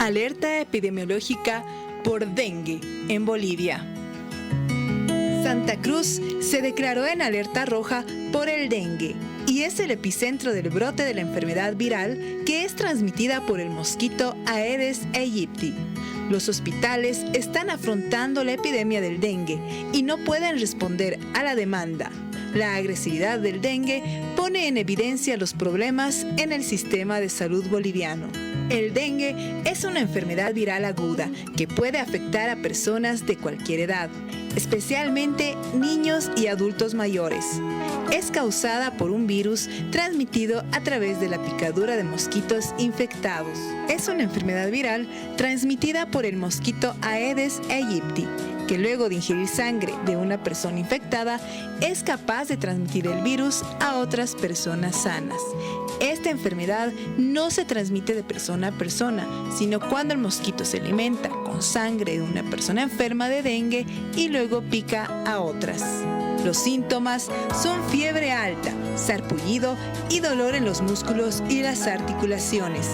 Alerta epidemiológica por dengue en Bolivia. Santa Cruz se declaró en alerta roja por el dengue y es el epicentro del brote de la enfermedad viral que es transmitida por el mosquito Aedes aegypti. Los hospitales están afrontando la epidemia del dengue y no pueden responder a la demanda. La agresividad del dengue pone en evidencia los problemas en el sistema de salud boliviano. El dengue es una enfermedad viral aguda que puede afectar a personas de cualquier edad, especialmente niños y adultos mayores. Es causada por un virus transmitido a través de la picadura de mosquitos infectados. Es una enfermedad viral transmitida por el mosquito Aedes aegypti, que luego de ingerir sangre de una persona infectada es capaz de transmitir el virus a otras personas sanas. Esta enfermedad no se transmite de persona a persona, sino cuando el mosquito se alimenta con sangre de una persona enferma de dengue y luego pica a otras. Los síntomas son fiebre alta, sarpullido y dolor en los músculos y las articulaciones.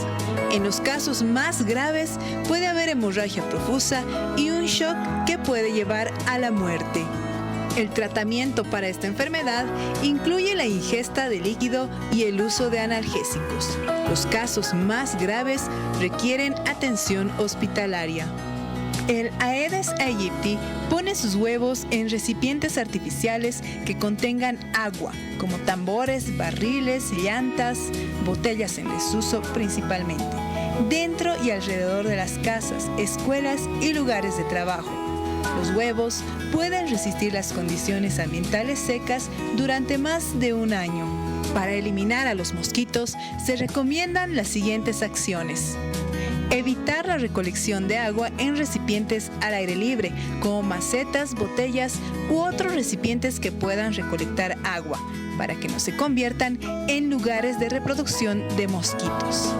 En los casos más graves puede haber hemorragia profusa y un shock que puede llevar a la muerte. El tratamiento para esta enfermedad incluye la ingesta de líquido y el uso de analgésicos. Los casos más graves requieren atención hospitalaria. El Aedes aegypti pone sus huevos en recipientes artificiales que contengan agua, como tambores, barriles, llantas, botellas en desuso principalmente, dentro y alrededor de las casas, escuelas y lugares de trabajo. Los huevos pueden resistir las condiciones ambientales secas durante más de un año. Para eliminar a los mosquitos se recomiendan las siguientes acciones. Evitar la recolección de agua en recipientes al aire libre, como macetas, botellas u otros recipientes que puedan recolectar agua, para que no se conviertan en lugares de reproducción de mosquitos.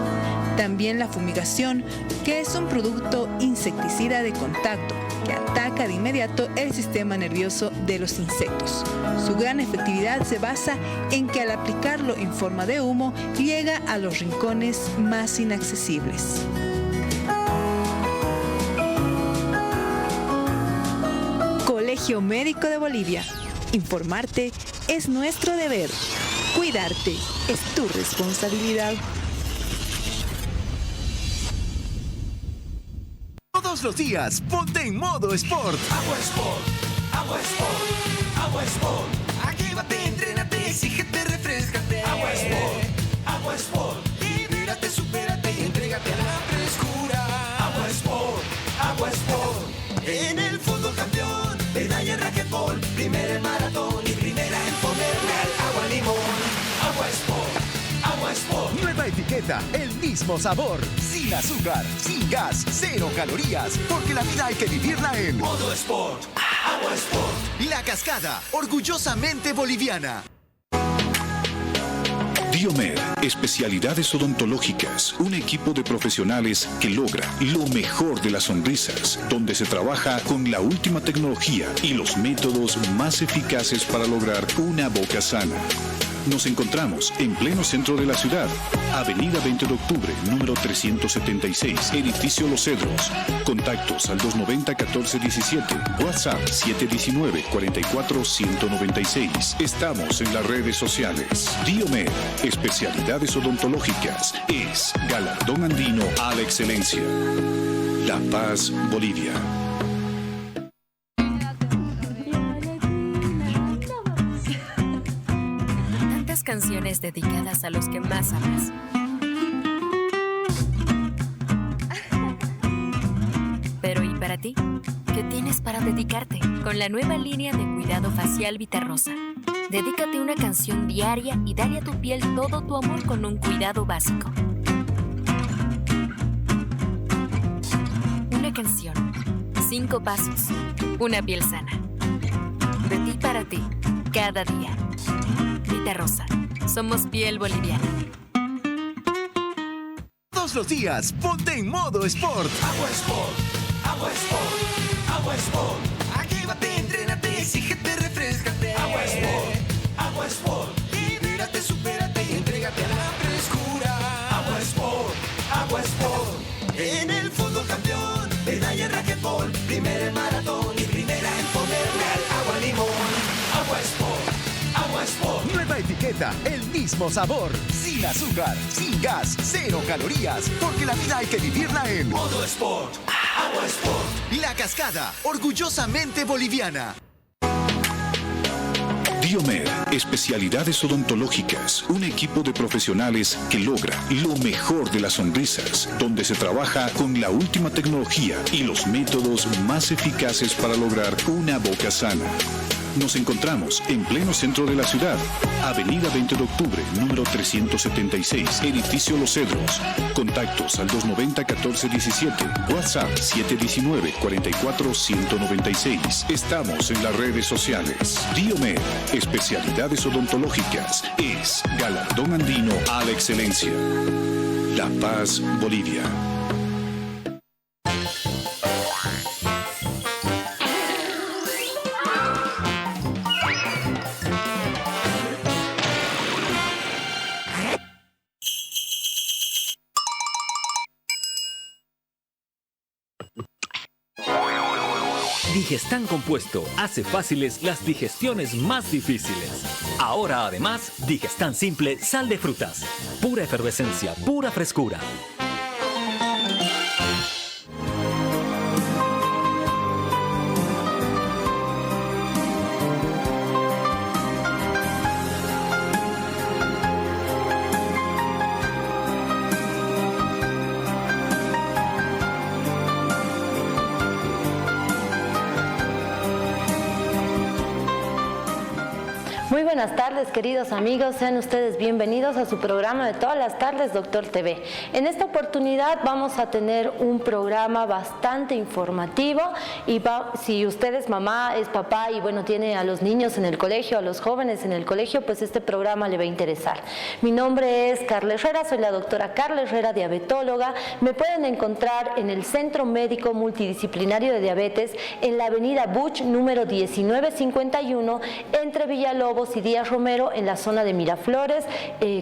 También la fumigación, que es un producto insecticida de contacto que ataca de inmediato el sistema nervioso de los insectos. Su gran efectividad se basa en que al aplicarlo en forma de humo llega a los rincones más inaccesibles. Colegio Médico de Bolivia. Informarte es nuestro deber. Cuidarte es tu responsabilidad. Todos los días, ponte en modo Sport. Agua Sport, Agua Sport, Agua Sport. Actívate, entrénate, exígete, refrescate. Agua Sport, Agua Sport. Libérate, supérate y entrégate a la frescura. Agua Sport, Agua Sport. En el fútbol campeón, medalla en raquetbol, primera en maratón y primera en ponerle al agua limón. Agua Sport, Agua Sport. Nueva etiqueta, el mismo sabor. Sin azúcar, sin gas, 0 calorías. Porque la vida hay que vivirla en modo Sport, Agua Sport. La Cascada, orgullosamente boliviana. Diomed, especialidades odontológicas, un equipo de profesionales que logra lo mejor de las sonrisas, donde se trabaja con la última tecnología y los métodos más eficaces para lograr una boca sana. Nos encontramos en pleno centro de la ciudad, Avenida 20 de Octubre, número 376, Edificio Los Cedros. Contactos al 290-1417, WhatsApp 719-44-196. Estamos en las redes sociales. Diomed, especialidades odontológicas, es galardón andino a la excelencia. La Paz, Bolivia. Canciones dedicadas a los que más amas. Pero ¿y para ti? ¿Qué tienes para dedicarte? Con la nueva línea de cuidado facial Vitarosa. Dedícate una canción diaria y dale a tu piel todo tu amor con un cuidado básico. Una canción, 5 pasos, una piel sana. De ti para ti, cada día. Vitarosa. Somos piel boliviana. Todos los días, ponte en modo Sport. Agua Sport, Agua Sport, Agua Sport. Actívate, entrénate, exígete, refrescate. Agua Sport, Agua Sport. Libérate, supérate y entrégate a la frescura. Agua Sport, Agua Sport. En el fútbol en racquetball, primera en maratón y primera en ponerle al agua limón. Agua Sport, Agua Sport. Nueva etiqueta, el mismo sabor. Sin azúcar, sin gas, 0 calorías. Porque la vida hay que vivirla en Modo Sport, Agua Sport. La Cascada, orgullosamente boliviana. Diomed, especialidades odontológicas, un equipo de profesionales que logra lo mejor de las sonrisas, donde se trabaja con la última tecnología y los métodos más eficaces para lograr una boca sana. Nos encontramos en pleno centro de la ciudad, Avenida 20 de Octubre, número 376, Edificio Los Cedros. Contactos al 290-1417, WhatsApp 719-44-196. Estamos en las redes sociales. Diomed, especialidades odontológicas, es galardón andino a la excelencia. La Paz, Bolivia. Digestan Compuesto hace fáciles las digestiones más difíciles. Ahora además, Digestan Simple Sal de Frutas. Pura efervescencia, pura frescura. Muy buenas tardes, queridos amigos, sean ustedes bienvenidos a su programa de todas las tardes, Doctor TV. En esta oportunidad vamos a tener un programa bastante informativo y si usted es mamá, es papá y bueno, tiene a los niños en el colegio, a los jóvenes en el colegio, pues este programa le va a interesar. Mi nombre es Carla Herrera, soy la doctora Carla Herrera, diabetóloga. Me pueden encontrar en el Centro Médico Multidisciplinario de Diabetes en la avenida Buch, número 1951, entre Villalobos y Díaz Romero, en la zona de Miraflores,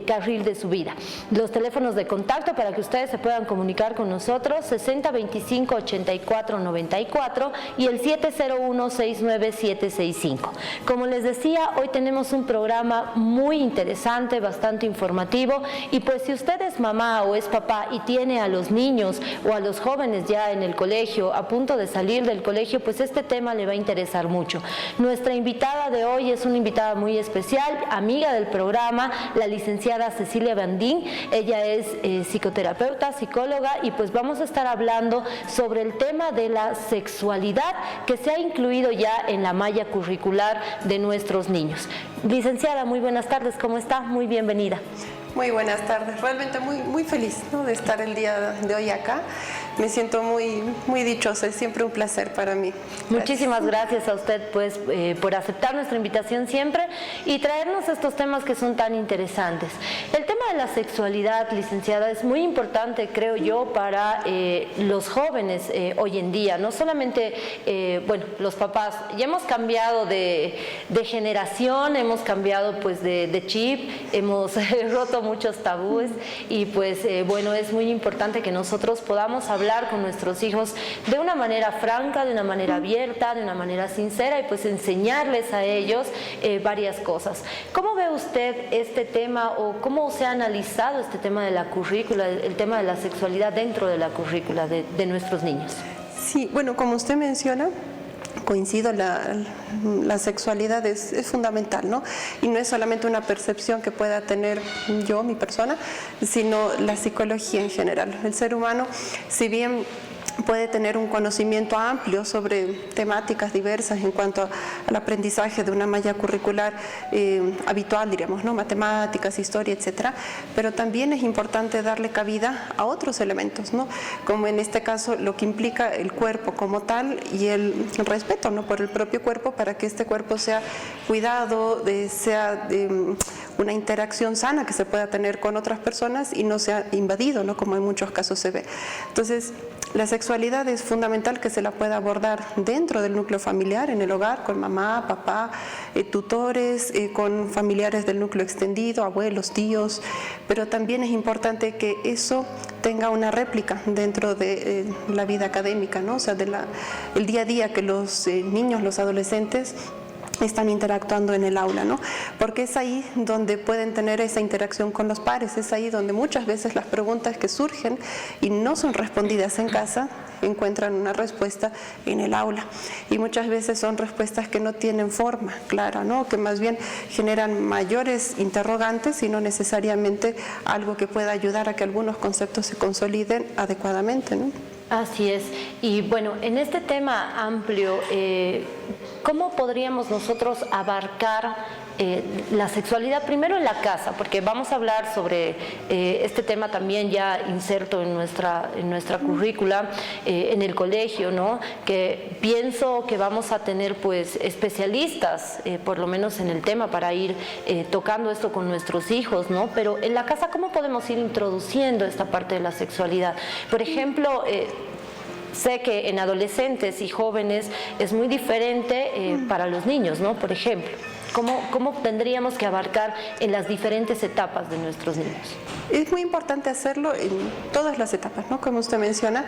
carril de subida. Los teléfonos de contacto para que ustedes se puedan comunicar con nosotros, 6025-8494 y el 701-69765. Como les decía, hoy tenemos un programa muy interesante, bastante informativo, y pues si usted es mamá o es papá y tiene a los niños o a los jóvenes ya en el colegio, a punto de salir del colegio, pues este tema le va a interesar mucho. Nuestra invitada de hoy es una invitada muy especial, amiga del programa, la licenciada Cecilia Bandín. Ella es psicoterapeuta, psicóloga, y pues vamos a estar hablando sobre el tema de la sexualidad que se ha incluido ya en la malla curricular de nuestros niños. Licenciada, muy buenas tardes, ¿cómo está? Muy bienvenida. Muy buenas tardes, realmente muy feliz, ¿no?, de estar el día de hoy acá. Me siento muy dichosa, es siempre un placer para mí. Gracias. Muchísimas gracias a usted pues por aceptar nuestra invitación siempre y traernos estos temas que son tan interesantes. El tema de la sexualidad, licenciada, es muy importante, creo yo, para los jóvenes hoy en día. No solamente, bueno, los papás, ya hemos cambiado de generación, hemos cambiado pues de chip, hemos roto muchos tabúes y pues bueno, es muy importante que nosotros podamos hablar con nuestros hijos de una manera franca, de una manera abierta, de una manera sincera y pues enseñarles a ellos varias cosas. ¿Cómo ve usted este tema o cómo se ha analizado este tema de la currícula, el tema de la sexualidad dentro de la currícula de nuestros niños? Sí, bueno, como usted menciona, coincido, la sexualidad es fundamental, ¿no? Y no es solamente una percepción que pueda tener yo, mi persona, sino la psicología en general. El ser humano, si bien puede tener un conocimiento amplio sobre temáticas diversas en cuanto al aprendizaje de una malla curricular habitual, diríamos, ¿no?, matemáticas, historia, etcétera, pero también es importante darle cabida a otros elementos, ¿no?, como en este caso lo que implica el cuerpo como tal y el respeto, ¿no?, por el propio cuerpo, para que este cuerpo sea cuidado, sea una interacción sana que se pueda tener con otras personas y no sea invadido, ¿no?, como en muchos casos se ve. Entonces, La sexualidad es fundamental que se la pueda abordar dentro del núcleo familiar, en el hogar, con mamá, papá, tutores, con familiares del núcleo extendido, abuelos, tíos, pero también es importante que eso tenga una réplica dentro de la vida académica, ¿no? O sea, el día a día que los niños, los adolescentes están interactuando en el aula, ¿no? Porque es ahí donde pueden tener esa interacción con los pares, es ahí donde muchas veces las preguntas que surgen y no son respondidas en casa encuentran una respuesta en el aula, y muchas veces son respuestas que no tienen forma clara, ¿no? Que más bien generan mayores interrogantes y no necesariamente algo que pueda ayudar a que algunos conceptos se consoliden adecuadamente, ¿no? Así es. Y bueno, en este tema amplio, ¿cómo podríamos nosotros abarcar la sexualidad primero en la casa? Porque vamos a hablar sobre este tema también ya inserto en nuestra currícula, en el colegio, ¿no? Que pienso que vamos a tener pues especialistas, por lo menos en el tema, para ir tocando esto con nuestros hijos, ¿no? Pero en la casa, ¿cómo podemos ir introduciendo esta parte de la sexualidad? Por ejemplo, sé que en adolescentes y jóvenes es muy diferente para los niños, ¿no? Por ejemplo, ¿cómo tendríamos que abarcar en las diferentes etapas de nuestros niños? Es muy importante hacerlo en todas las etapas, ¿no? Como usted menciona,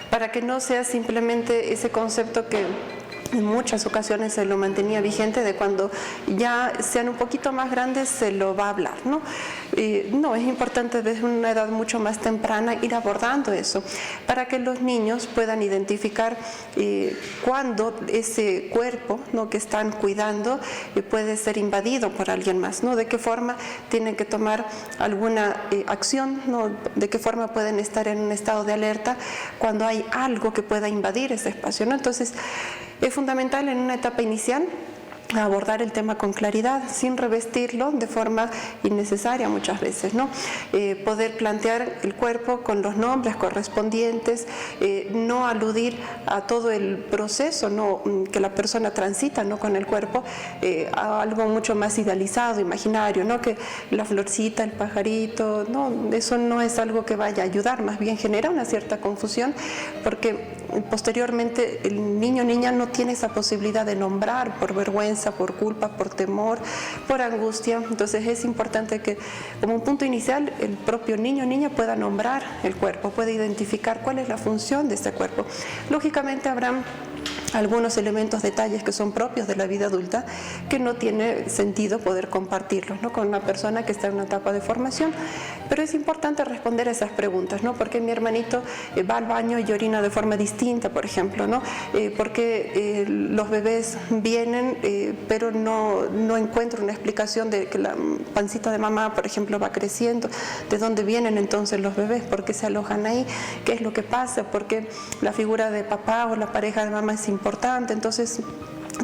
para que no sea simplemente ese concepto que en muchas ocasiones se lo mantenía vigente de cuando ya sean un poquito más grandes se lo va a hablar, ¿no? No, es importante desde una edad mucho más temprana ir abordando eso para que los niños puedan identificar cuándo ese cuerpo, ¿no?, que están cuidando puede ser invadido por alguien más, ¿no? De qué forma tienen que tomar alguna acción, ¿no? De qué forma pueden estar en un estado de alerta cuando hay algo que pueda invadir ese espacio, ¿no? Entonces, es fundamental en una etapa inicial abordar el tema con claridad, sin revestirlo de forma innecesaria muchas veces, ¿no? Poder plantear el cuerpo con los nombres correspondientes, no aludir a todo el proceso, ¿no?, que la persona transita, ¿no?, con el cuerpo, a algo mucho más idealizado, imaginario, ¿no?, que la florcita, el pajarito, no, eso no es algo que vaya a ayudar, más bien genera una cierta confusión, porque posteriormente el niño o niña no tiene esa posibilidad de nombrar por vergüenza, por culpa, por temor, por angustia. Entonces es importante que como un punto inicial el propio niño o niña pueda nombrar el cuerpo, pueda identificar cuál es la función de este cuerpo. Lógicamente habrán algunos elementos, detalles que son propios de la vida adulta que no tiene sentido poder compartirlos, ¿no?, con una persona que está en una etapa de formación, pero es importante responder a esas preguntas, ¿no? ¿Por qué mi hermanito va al baño y orina de forma distinta, por ejemplo, ¿no? ¿Por qué los bebés vienen pero no encuentro una explicación de que la pancita de mamá, por ejemplo, va creciendo? ¿De dónde vienen entonces los bebés? ¿Por qué se alojan ahí? ¿Qué es lo que pasa? ¿Por qué la figura de papá o la pareja de mamá es importante? Entonces,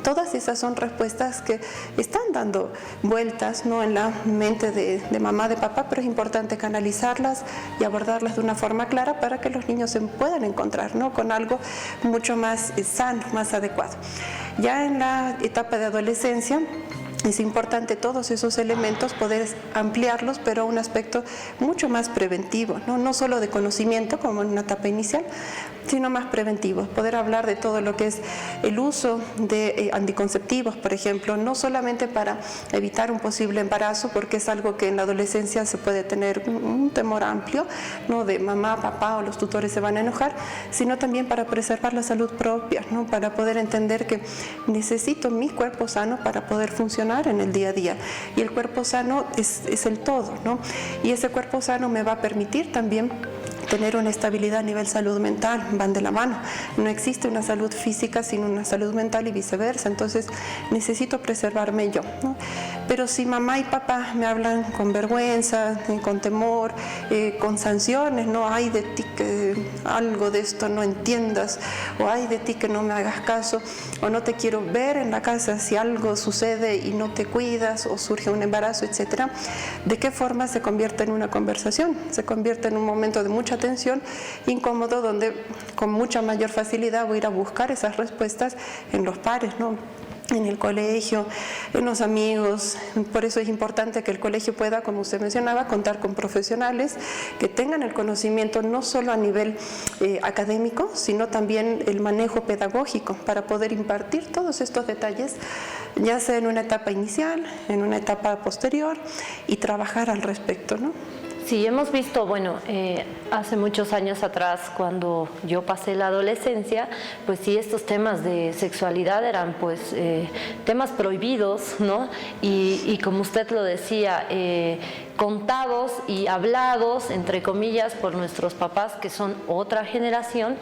todas esas son respuestas que están dando vueltas, ¿no?, en la mente de mamá, de papá, pero es importante canalizarlas y abordarlas de una forma clara para que los niños se puedan encontrar, ¿no?, con algo mucho más sano, más adecuado. Ya en la etapa de adolescencia, es importante todos esos elementos poder ampliarlos, pero a un aspecto mucho más preventivo, ¿no? No solo de conocimiento como en una etapa inicial, sino más preventivo. Poder hablar de todo lo que es el uso de anticonceptivos, por ejemplo, no solamente para evitar un posible embarazo, porque es algo que en la adolescencia se puede tener un temor amplio, ¿no?, de mamá, papá o los tutores se van a enojar, sino también para preservar la salud propia, ¿no?, para poder entender que necesito mi cuerpo sano para poder funcionar en el día a día, y el cuerpo sano es el todo, ¿no? Y ese cuerpo sano me va a permitir también tener una estabilidad a nivel salud mental, van de la mano. No existe una salud física sin una salud mental y viceversa, entonces necesito preservarme yo, ¿no? Pero si mamá y papá me hablan con vergüenza, con temor, con sanciones, no, hay de ti que algo de esto no entiendas, o hay de ti que no me hagas caso, o no te quiero ver en la casa si algo sucede y no te cuidas, o surge un embarazo, etcétera, ¿de qué forma se convierte en una conversación? Se convierte en un momento de mucha tensión, incómodo, donde con mucha mayor facilidad voy a ir a buscar esas respuestas en los pares, ¿no? en el colegio, en los amigos. Por eso es importante que el colegio pueda, como usted mencionaba, contar con profesionales que tengan el conocimiento no solo a nivel académico, sino también el manejo pedagógico para poder impartir todos estos detalles, ya sea en una etapa inicial, en una etapa posterior, y trabajar al respecto, ¿no? Sí, hemos visto, bueno, hace muchos años atrás, cuando yo pasé la adolescencia, pues sí, estos temas de sexualidad eran pues temas prohibidos, ¿no? Y como usted lo decía, contados y hablados, entre comillas, por nuestros papás, que son otra generación,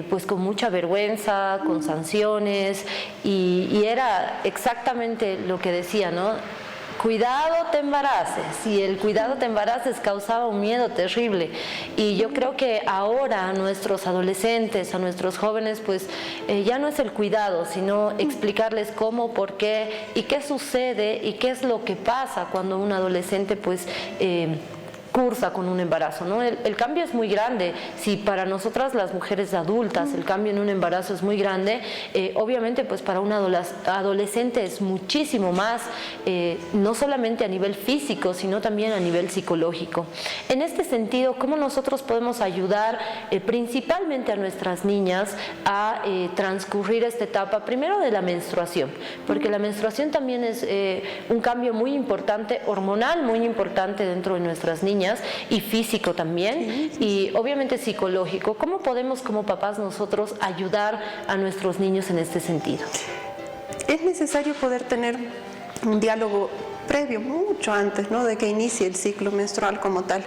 pues con mucha vergüenza, con sanciones, y era exactamente lo que decía, ¿no? Cuidado te embaraces, y el cuidado te embaraces causaba un miedo terrible, y yo creo que ahora a nuestros adolescentes, a nuestros jóvenes, pues ya no es el cuidado, sino explicarles cómo, por qué y qué sucede y qué es lo que pasa cuando un adolescente pues cursa con un embarazo, ¿no? El cambio es muy grande. Si para nosotras las mujeres adultas el cambio en un embarazo es muy grande, obviamente pues para un adolescente es muchísimo más, no solamente a nivel físico, sino también a nivel psicológico. En este sentido, ¿cómo nosotros podemos ayudar principalmente a nuestras niñas a transcurrir esta etapa, primero de la menstruación? Porque la menstruación también es un cambio muy importante, hormonal muy importante dentro de nuestras niñas, y físico también, y obviamente psicológico. ¿Cómo podemos como papás nosotros ayudar a nuestros niños en este sentido? Es necesario poder tener un diálogo previo, mucho antes, ¿no?, de que inicie el ciclo menstrual como tal.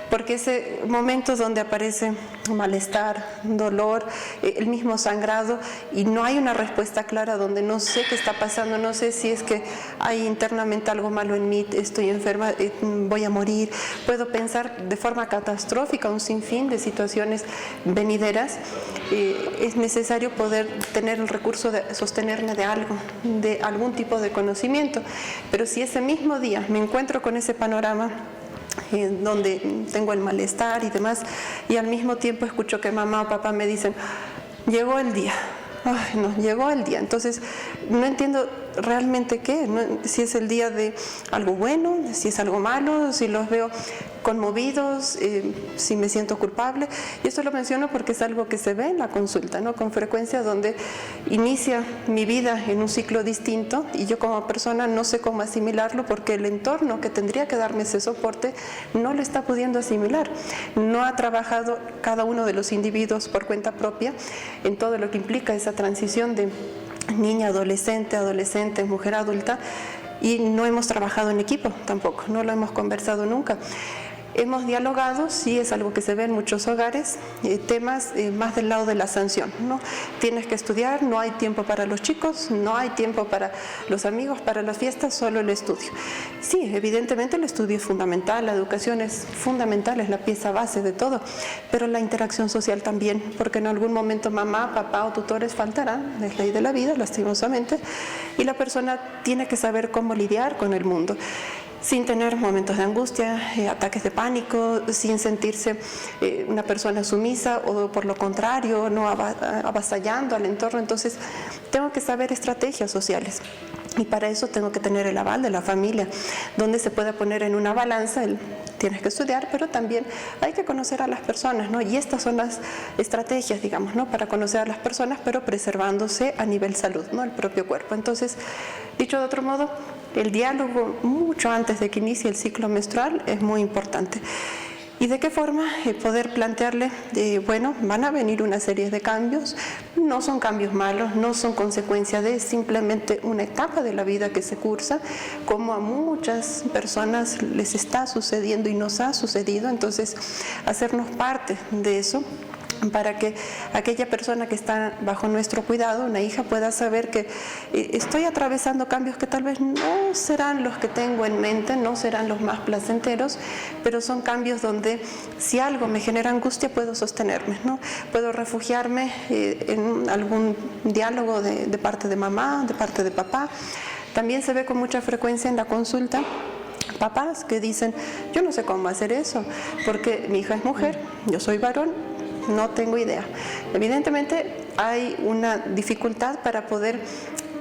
Porque ese momento donde aparece malestar, dolor, el mismo sangrado, y no hay una respuesta clara, donde no sé qué está pasando, no sé si es que hay internamente algo malo en mí, estoy enferma, voy a morir, puedo pensar de forma catastrófica un sinfín de situaciones venideras. Es necesario poder tener el recurso de sostenerme de algo, de algún tipo de conocimiento. Pero si ese mismo día me encuentro con ese panorama donde tengo el malestar y demás, y al mismo tiempo escucho que mamá o papá me dicen, llegó el día, ay, no, llegó el día, entonces no entiendo realmente qué, ¿no? Si es el día de algo bueno, si es algo malo, si los veo conmovidos, si me siento culpable. Y esto lo menciono porque es algo que se ve en la consulta, ¿no?, con frecuencia, donde inicia mi vida en un ciclo distinto y yo como persona no sé cómo asimilarlo, porque el entorno que tendría que darme ese soporte no lo está pudiendo asimilar. No ha trabajado cada uno de los individuos por cuenta propia en todo lo que implica esa transición de niña, adolescente, mujer adulta, y no hemos trabajado en equipo tampoco, no lo hemos conversado nunca. Hemos dialogado, sí, es algo que se ve en muchos hogares, temas más del lado de la sanción, ¿no? Tienes que estudiar, no hay tiempo para los chicos, no hay tiempo para los amigos, para las fiestas, solo el estudio. Sí, evidentemente el estudio es fundamental, la educación es fundamental, es la pieza base de todo, pero la interacción social también, porque en algún momento mamá, papá o tutores faltarán, es ley de la vida, lastimosamente, y la persona tiene que saber cómo lidiar con el mundo, sin tener momentos de angustia, ataques de pánico, sin sentirse una persona sumisa o por lo contrario, no avasallando al entorno. Entonces, tengo que saber estrategias sociales. Y para eso tengo que tener el aval de la familia, donde se pueda poner en una balanza el tienes que estudiar, pero también hay que conocer a las personas, ¿no? Y estas son las estrategias, digamos, ¿no?, para conocer a las personas, pero preservándose a nivel salud, ¿no?, el propio cuerpo. Entonces, dicho de otro modo, el diálogo mucho antes de que inicie el ciclo menstrual es muy importante. ¿Y de qué forma poder plantearle, bueno, van a venir una serie de cambios, no son cambios malos, no son consecuencia de simplemente una etapa de la vida que se cursa, como a muchas personas les está sucediendo y nos ha sucedido? Entonces, hacernos parte de eso, para que aquella persona que está bajo nuestro cuidado, una hija, pueda saber que estoy atravesando cambios que tal vez no serán los que tengo en mente, no serán los más placenteros, pero son cambios donde si algo me genera angustia puedo sostenerme, ¿no? Puedo refugiarme en algún diálogo de parte de mamá, de parte de papá. También se ve con mucha frecuencia en la consulta papás que dicen, yo no sé cómo hacer eso, porque mi hija es mujer, yo soy varón, no tengo idea. Evidentemente hay una dificultad para poder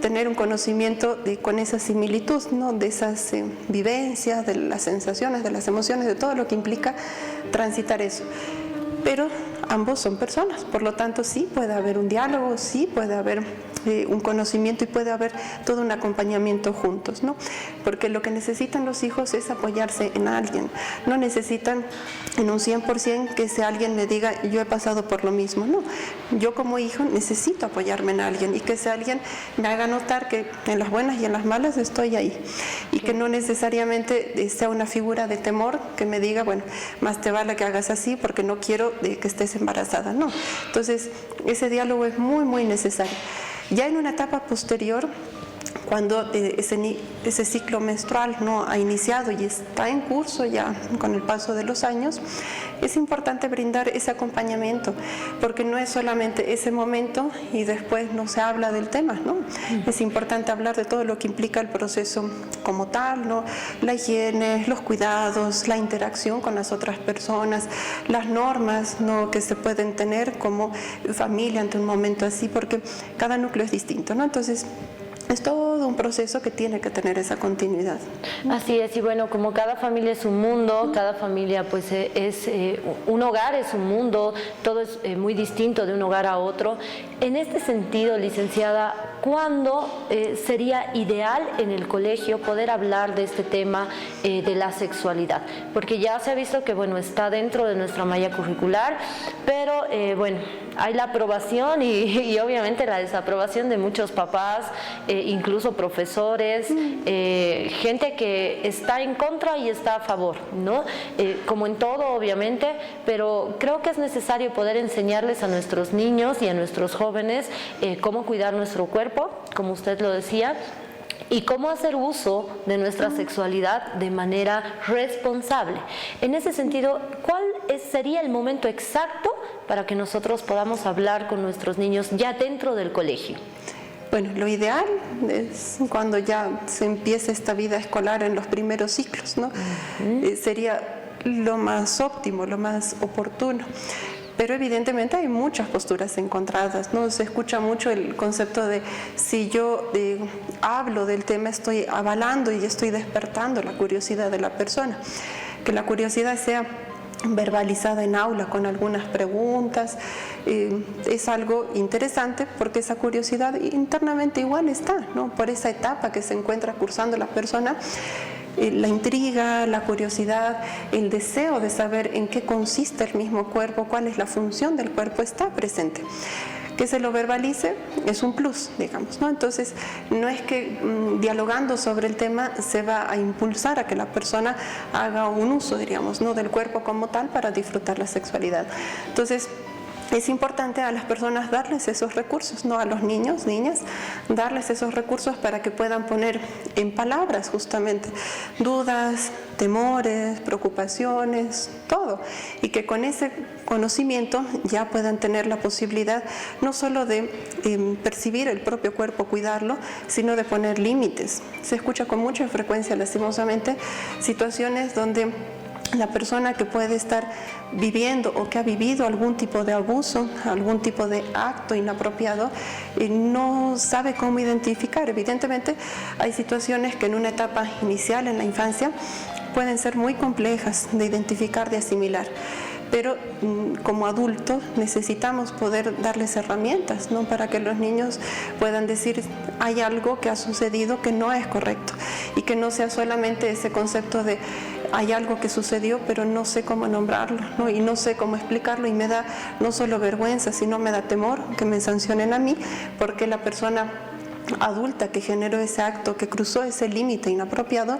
tener un conocimiento con esa similitud, ¿no? De esas vivencias, de las sensaciones, de las emociones, de todo lo que implica transitar eso. Pero ambos son personas, por lo tanto sí puede haber un diálogo, sí puede haber un conocimiento y puede haber todo un acompañamiento juntos, ¿no? Porque lo que necesitan los hijos es apoyarse en alguien, no necesitan en un 100% que ese alguien me diga yo he pasado por lo mismo, no. Yo como hijo necesito apoyarme en alguien y que ese alguien me haga notar que en las buenas y en las malas estoy ahí y que no necesariamente sea una figura de temor que me diga, bueno, más te vale que hagas así porque no quiero que estés embarazada, no. Entonces ese diálogo es muy, muy necesario. Ya en una etapa posterior, cuando ese ciclo menstrual no ha iniciado y está en curso ya con el paso de los años, es importante brindar ese acompañamiento, porque no es solamente ese momento y después no se habla del tema, ¿no? Es importante hablar de todo lo que implica el proceso como tal, ¿no? La higiene, los cuidados, la interacción con las otras personas, las normas, ¿no? Que se pueden tener como familia ante un momento así, porque cada núcleo es distinto, ¿no? Entonces, es todo un proceso que tiene que tener esa continuidad. Así es, y bueno, como cada familia es un mundo, cada familia pues es un hogar, es un mundo, todo es muy distinto de un hogar a otro. En este sentido, licenciada, ¿cuándo sería ideal en el colegio poder hablar de este tema de la sexualidad? Porque ya se ha visto que bueno, está dentro de nuestra malla curricular, pero bueno, hay la aprobación y obviamente la desaprobación de muchos papás, incluso profesores, gente que está en contra y está a favor, ¿no? Como en todo, obviamente, pero creo que es necesario poder enseñarles a nuestros niños y a nuestros jóvenes cómo cuidar nuestro cuerpo, como usted lo decía, y cómo hacer uso de nuestra sexualidad de manera responsable. En ese sentido, ¿cuál sería el momento exacto para que nosotros podamos hablar con nuestros niños ya dentro del colegio? Bueno, lo ideal es cuando ya se empieza esta vida escolar en los primeros ciclos, ¿no? Sería lo más óptimo, lo más oportuno. Pero evidentemente hay muchas posturas encontradas, ¿no? Se escucha mucho el concepto de si yo hablo del tema estoy avalando y estoy despertando la curiosidad de la persona. Que la curiosidad sea verbalizada en aula con algunas preguntas, es algo interesante porque esa curiosidad internamente igual está, ¿no? Por esa etapa que se encuentra cursando la persona, la intriga, la curiosidad, el deseo de saber en qué consiste el mismo cuerpo, cuál es la función del cuerpo, está presente. Que se lo verbalice es un plus, digamos, ¿no? Entonces, no es que dialogando sobre el tema se va a impulsar a que la persona haga un uso, diríamos, ¿no? Del cuerpo como tal para disfrutar la sexualidad. Entonces, es importante a las personas darles esos recursos, no a los niños, niñas, darles esos recursos para que puedan poner en palabras justamente dudas, temores, preocupaciones, todo, y que con ese conocimiento ya puedan tener la posibilidad no solo de percibir el propio cuerpo, cuidarlo, sino de poner límites. Se escucha con mucha frecuencia, lastimosamente, situaciones donde la persona que puede estar viviendo o que ha vivido algún tipo de abuso, algún tipo de acto inapropiado, no sabe cómo identificar. Evidentemente hay situaciones que en una etapa inicial, en la infancia, pueden ser muy complejas de identificar, de asimilar. Pero como adultos necesitamos poder darles herramientas, ¿no? Para que los niños puedan decir hay algo que ha sucedido que no es correcto y que no sea solamente ese concepto de hay algo que sucedió pero no sé cómo nombrarlo, ¿no? Y no sé cómo explicarlo y me da no solo vergüenza sino me da temor que me sancionen a mí porque la persona adulta que generó ese acto, que cruzó ese límite inapropiado,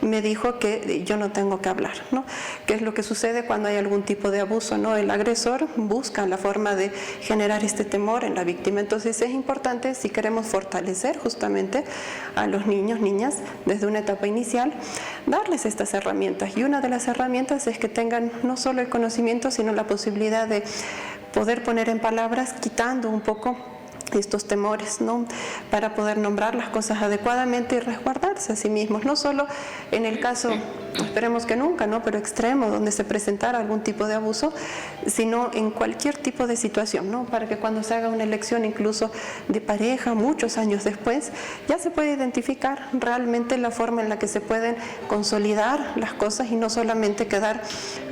me dijo que yo no tengo que hablar, ¿no? ¿Qué es lo que sucede cuando hay algún tipo de abuso, ¿no? El agresor busca la forma de generar este temor en la víctima. Entonces es importante, si queremos fortalecer justamente a los niños, niñas, desde una etapa inicial, darles estas herramientas. Y una de las herramientas es que tengan no solo el conocimiento, sino la posibilidad de poder poner en palabras, quitando un poco estos temores, ¿no? Para poder nombrar las cosas adecuadamente y resguardarse a sí mismos, no solo en el caso, esperemos que nunca, ¿no? Pero extremo, donde se presentara algún tipo de abuso, sino en cualquier tipo de situación, ¿no? Para que cuando se haga una elección incluso de pareja, muchos años después, ya se puede identificar realmente la forma en la que se pueden consolidar las cosas y no solamente quedar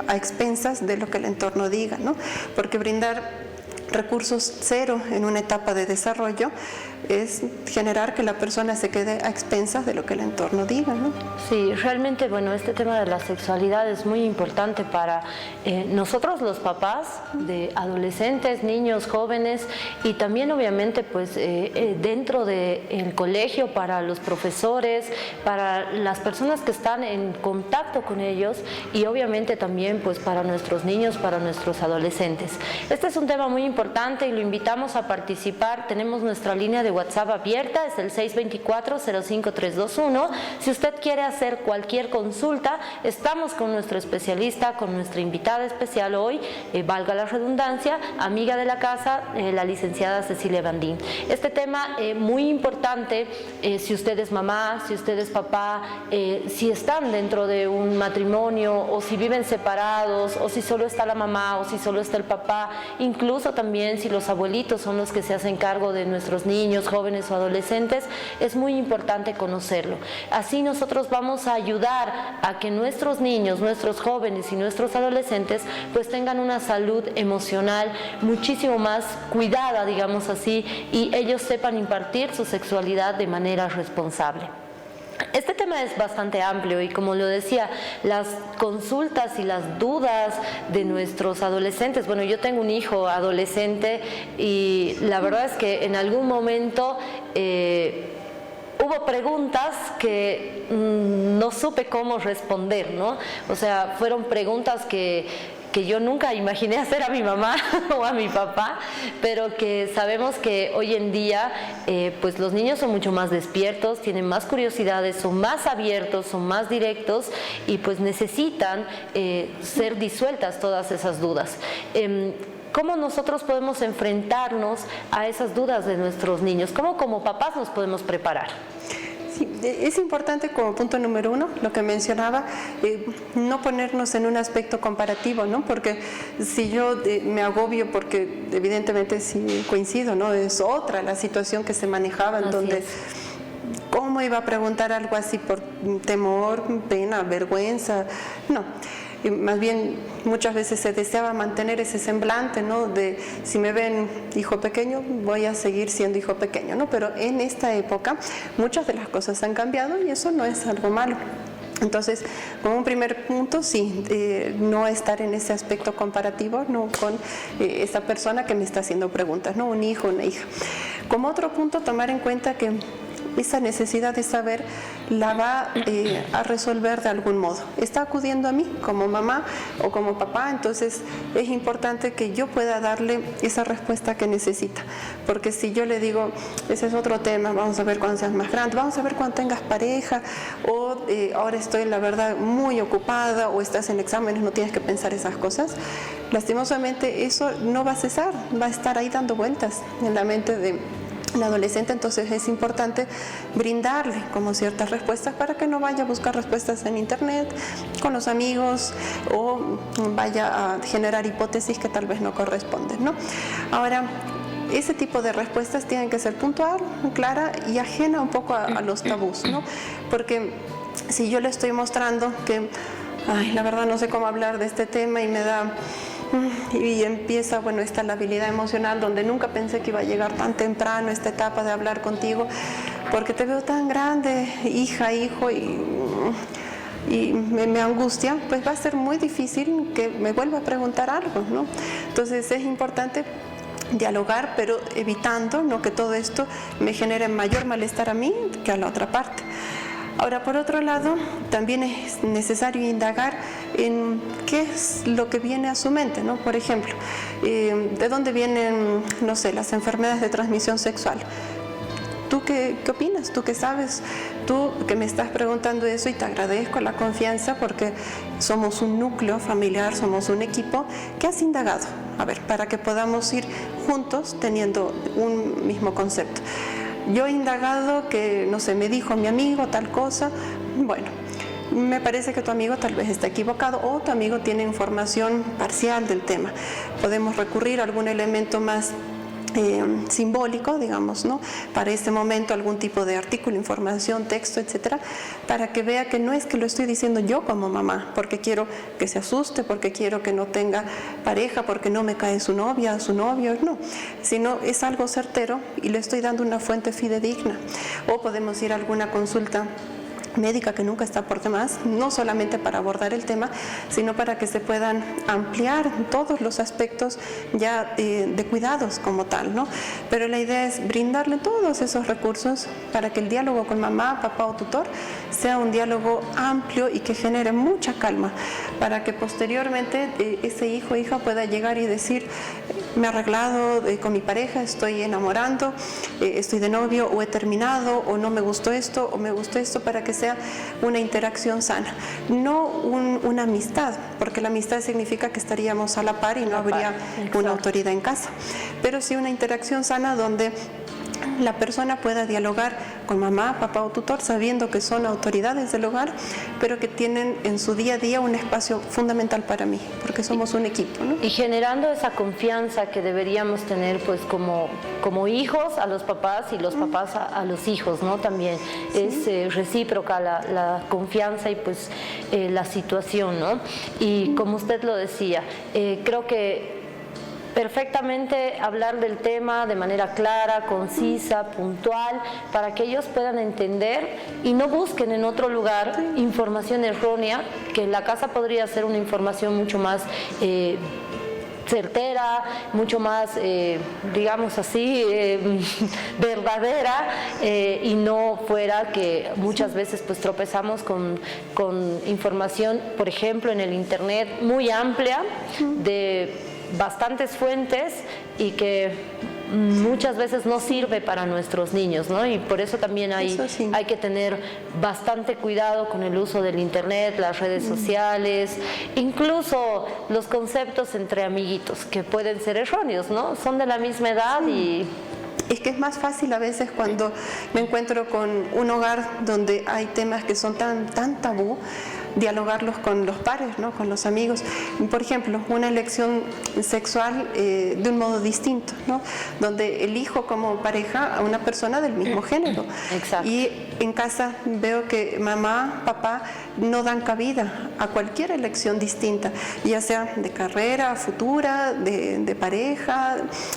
a expensas de lo que el entorno diga, ¿no? Porque brindar recursos cero en una etapa de desarrollo es generar que la persona se quede a expensas de lo que el entorno diga, ¿no? Sí, realmente, bueno, este tema de la sexualidad es muy importante para nosotros los papás de adolescentes, niños, jóvenes y también obviamente pues dentro del colegio para los profesores, para las personas que están en contacto con ellos y obviamente también pues para nuestros niños, para nuestros adolescentes. Este es un tema muy importante y lo invitamos a participar. Tenemos nuestra línea de WhatsApp abierta, es el 624-05321. Si usted quiere hacer cualquier consulta, estamos con nuestro especialista, con nuestra invitada especial hoy, valga la redundancia, amiga de la casa, la licenciada Cecilia Bandín. Este tema muy importante, si usted es mamá, si usted es papá, si están dentro de un matrimonio o si viven separados o si solo está la mamá o si solo está el papá, incluso también si los abuelitos son los que se hacen cargo de nuestros niños, jóvenes o adolescentes, es muy importante conocerlo. Así nosotros vamos a ayudar a que nuestros niños, nuestros jóvenes y nuestros adolescentes pues tengan una salud emocional muchísimo más cuidada, digamos así, y ellos sepan impartir su sexualidad de manera responsable. Este tema es bastante amplio y como lo decía, las consultas y las dudas de nuestros adolescentes, bueno, yo tengo un hijo adolescente y la verdad es que en algún momento hubo preguntas que no supe cómo responder, ¿no? O sea, fueron preguntas que yo nunca imaginé hacer a mi mamá o a mi papá, pero que sabemos que hoy en día pues los niños son mucho más despiertos, tienen más curiosidades, son más abiertos, son más directos y pues necesitan ser disueltas todas esas dudas. ¿Cómo nosotros podemos enfrentarnos a esas dudas de nuestros niños? ¿Cómo como papás nos podemos preparar? Sí, es importante como punto número uno, lo que mencionaba, no ponernos en un aspecto comparativo, ¿no? Porque si yo me agobio, porque evidentemente sí coincido, ¿no? Es otra la situación que se manejaba, en donde ¿cómo iba a preguntar algo así por temor, pena, vergüenza? No. Y más bien muchas veces se deseaba mantener ese semblante, ¿no? De si me ven hijo pequeño, voy a seguir siendo hijo pequeño, ¿no? Pero en esta época muchas de las cosas han cambiado y eso no es algo malo. Entonces, como un primer punto, sí, no estar en ese aspecto comparativo, ¿no? Con esa persona que me está haciendo preguntas, ¿no? Un hijo, una hija. Como otro punto, tomar en cuenta que esa necesidad de saber la va a resolver de algún modo. Está acudiendo a mí como mamá o como papá, entonces es importante que yo pueda darle esa respuesta que necesita. Porque si yo le digo, ese es otro tema, vamos a ver cuando seas más grande, vamos a ver cuando tengas pareja, o ahora estoy la verdad muy ocupada, o estás en exámenes, no tienes que pensar esas cosas, lastimosamente eso no va a cesar, va a estar ahí dando vueltas en la mente de el adolescente. Entonces es importante brindarle como ciertas respuestas para que no vaya a buscar respuestas en internet, con los amigos, o vaya a generar hipótesis que tal vez no corresponden, ¿no? Ahora, ese tipo de respuestas tienen que ser puntual, clara y ajena un poco a los tabús, ¿no? Porque si yo le estoy mostrando que, ay, la verdad no sé cómo hablar de este tema y me da... y empieza, bueno, esta labilidad emocional donde nunca pensé que iba a llegar tan temprano esta etapa de hablar contigo, porque te veo tan grande, hija, hijo, y me angustia, pues va a ser muy difícil que me vuelva a preguntar algo, ¿no? Entonces es importante dialogar, pero evitando, ¿no?, que todo esto me genere mayor malestar a mí que a la otra parte. Ahora, por otro lado, también es necesario indagar en qué es lo que viene a su mente, ¿no? Por ejemplo, ¿de dónde vienen, no sé, las enfermedades de transmisión sexual? ¿Tú qué opinas? ¿Tú qué sabes? Tú que me estás preguntando eso, y te agradezco la confianza porque somos un núcleo familiar, somos un equipo. ¿Qué has indagado? para que podamos ir juntos teniendo un mismo concepto. Yo he indagado que, no sé, me dijo mi amigo tal cosa, bueno, me parece que tu amigo tal vez está equivocado o tu amigo tiene información parcial del tema. Podemos recurrir a algún elemento más simbólico, digamos, ¿no? Para este momento algún tipo de artículo, información, texto, etcétera, para que vea que no es que lo estoy diciendo yo como mamá, porque quiero que se asuste, porque quiero que no tenga pareja, porque no me cae su novia, su novio, no, sino es algo certero y le estoy dando una fuente fidedigna. O podemos ir a alguna consulta médica que nunca está por demás, no solamente para abordar el tema, sino para que se puedan ampliar todos los aspectos ya de cuidados como tal, ¿no? Pero la idea es brindarle todos esos recursos para que el diálogo con mamá, papá o tutor sea un diálogo amplio y que genere mucha calma, para que posteriormente ese hijo o hija pueda llegar y decir, me he arreglado con mi pareja, estoy enamorando, estoy de novio o he terminado, o no me gustó esto o me gustó esto, para que sea una interacción sana, no una amistad, porque la amistad significa que estaríamos a la par y no habría una autoridad en casa, pero sí una interacción sana donde la persona pueda dialogar con mamá, papá o tutor, sabiendo que son autoridades del hogar, pero que tienen en su día a día un espacio fundamental para mí, porque somos un equipo, ¿no? Y generando esa confianza que deberíamos tener, pues, como hijos a los papás y los papás a los hijos, ¿no? También es recíproca la confianza y pues la situación, ¿no? Y como usted lo decía, creo que perfectamente hablar del tema de manera clara, concisa, puntual, para que ellos puedan entender y no busquen en otro lugar información errónea, que en la casa podría ser una información mucho más certera, mucho más, digamos así, verdadera, y no fuera que muchas veces pues tropezamos con información, por ejemplo, en el internet muy amplia, de bastantes fuentes y que muchas veces no sirve para nuestros niños, ¿no? Y por eso también hay que tener bastante cuidado con el uso del internet, las redes sociales, incluso los conceptos entre amiguitos que pueden ser erróneos, ¿no? Son de la misma edad y... Es que es más fácil a veces cuando me encuentro con un hogar donde hay temas que son tan tabú, dialogarlos con los pares, ¿no? Con los amigos. Por ejemplo, una elección sexual de un modo distinto, ¿no? Donde elijo como pareja a una persona del mismo género. Exacto. Y en casa veo que mamá, papá no dan cabida a cualquier elección distinta, ya sea de carrera futura, de pareja,